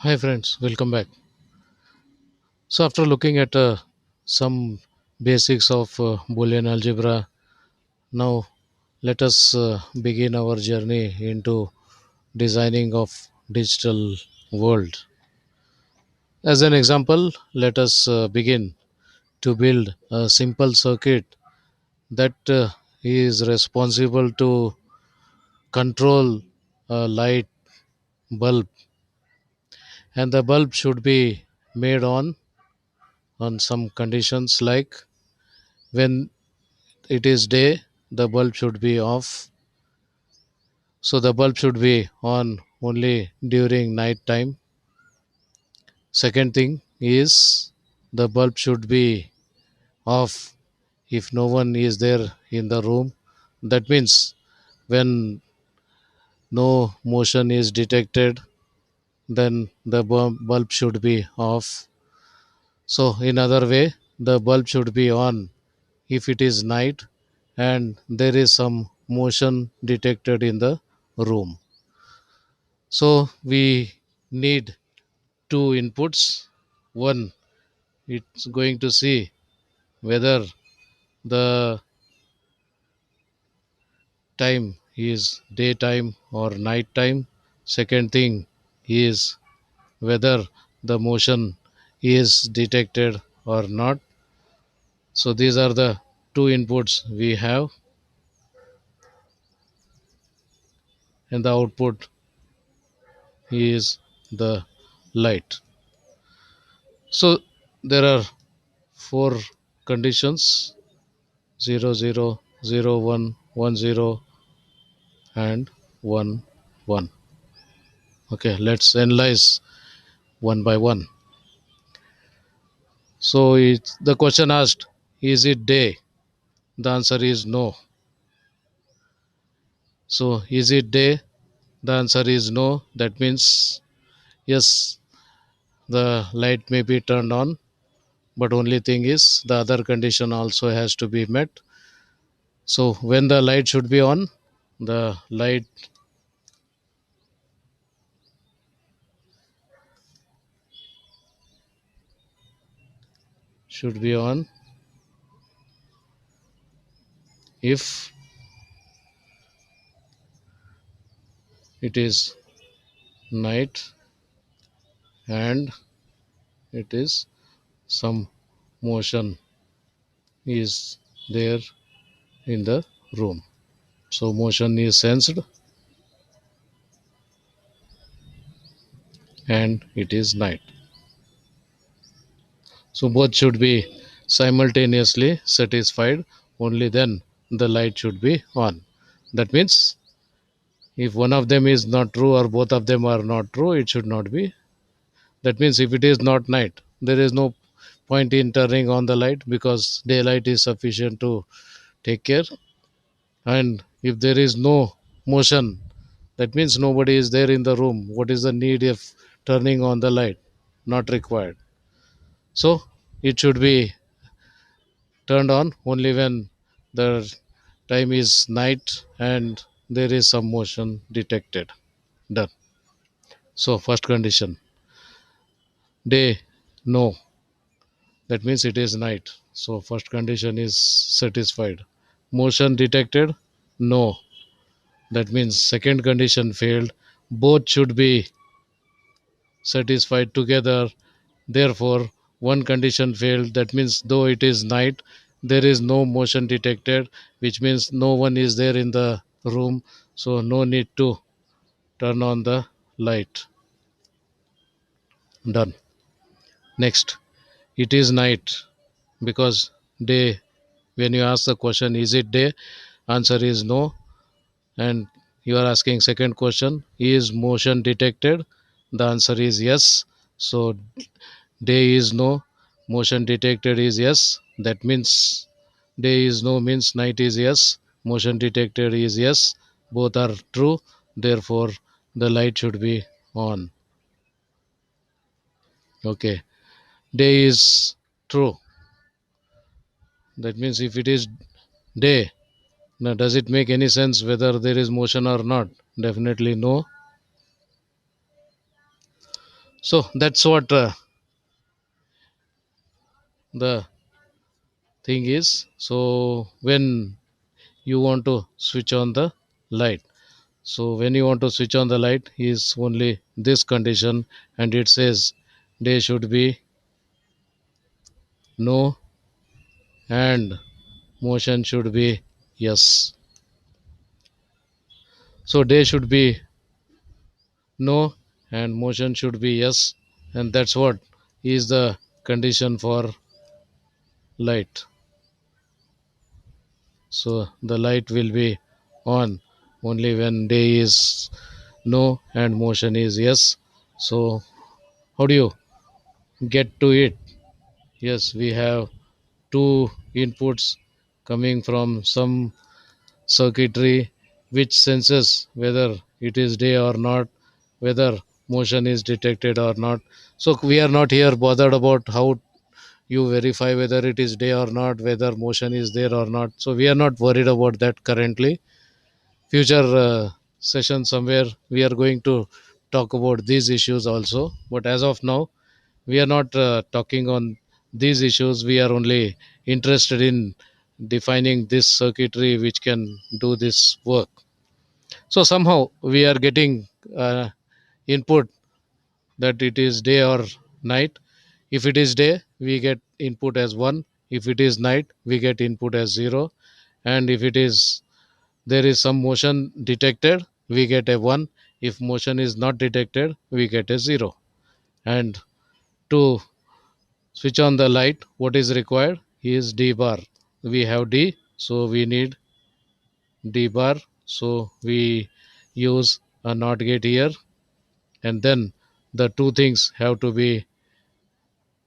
Hi friends, welcome back. So after looking at some basics of Boolean algebra, now let us begin our journey into designing of digital world. As an example, let us begin to build a simple circuit that is responsible to control a light bulb, and the bulb should be made on some conditions like when it is day, the bulb should be off. So the bulb should be on only during night time. Second thing is the bulb should be off if no one is there in the room. That means when no motion is detected, then the bulb should be off. So in other way, the bulb should be on if it is night and there is some motion detected in the room. So we need two inputs. One, it's going to see whether the time is daytime or night time. Second thing is whether the motion is detected or not. So these are the two inputs we have, and the output is the light. So there are four conditions: 0 0 0 1 1 0 and 1 1. Okay, let's analyze one by one. So it's the question asked, is it day? The answer is no. So is it day? The answer is no. That means yes, the light may be turned on, but only thing is the other condition also has to be met. So when the light should be on, the light should be on if it is night and it is some motion is there in the room. So motion is sensed and it is night. So both should be simultaneously satisfied, only then the light should be on. That means if one of them is not true or both of them are not true, it should not be. That means if it is not night, there is no point in turning on the light because daylight is sufficient to take care. And if there is no motion, that means nobody is there in the room. What is the need of turning on the light? Not required. So it should be turned on only when the time is night and there is some motion detected. Done. So first condition, day, no. That means it is night. So first condition is satisfied. Motion detected, no. That means second condition failed. Both should be satisfied together. Therefore, one condition failed. That means though it is night, there is no motion detected, which means no one is there in the room. So no need to turn on the light. Done. Next, it is night because day. When you ask the question, is it day? Answer is no. And you are asking second question, is motion detected? The answer is yes. So day is no, motion detected is yes. That means day is no means night is yes, motion detected is yes. Both are true. Therefore, the light should be on. Okay. Day is true. That means if it is day, now does it make any sense whether there is motion or not? Definitely no. So that's what the thing is. So when you want to switch on the light, so when you want to switch on the light is only this condition, and it says day should be no and motion should be yes. So day should be no and motion should be yes, and that's what is the condition for light. So the light will be on only when day is no and motion is yes. So how do you get to it? Yes, we have two inputs coming from some circuitry which senses whether it is day or not, whether motion is detected or not. So we are not here bothered about how you verify whether it is day or not, whether motion is there or not. So we are not worried about that currently. Future session somewhere we are going to talk about these issues also. But as of now, we are not talking on these issues. We are only interested in defining this circuitry which can do this work. So somehow we are getting input that it is day or night. If it is day, we get input as 1. If it is night, we get input as 0. And if it is there is some motion detected, we get a 1. If motion is not detected, we get a 0. And to switch on the light, what is required is D bar. We have D, so we need D bar. So we use a NOT gate here, and then the two things have to be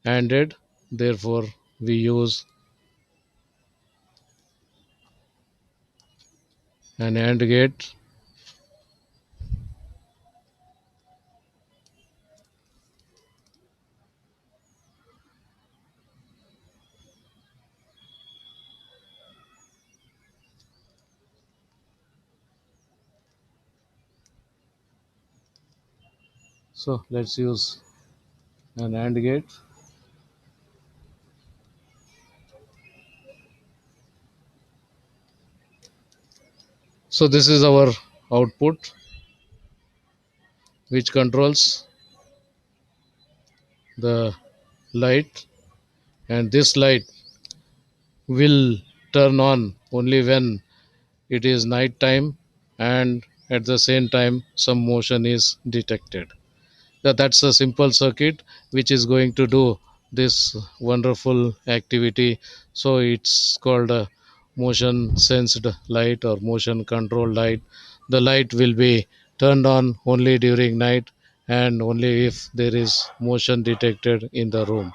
ANDed. Therefore, we use an AND gate. So let's use an AND gate. So this is our output which controls the light, and this light will turn on only when it is night time and at the same time some motion is detected. That's a simple circuit which is going to do this wonderful activity. So it's called a motion sensed light or motion controlled light. The light will be turned on only during night and only if there is motion detected in the room.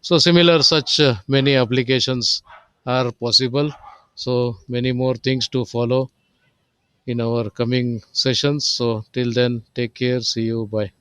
So similar such many applications are possible. So many more things to follow in our coming sessions. So till then, take care. See you. Bye.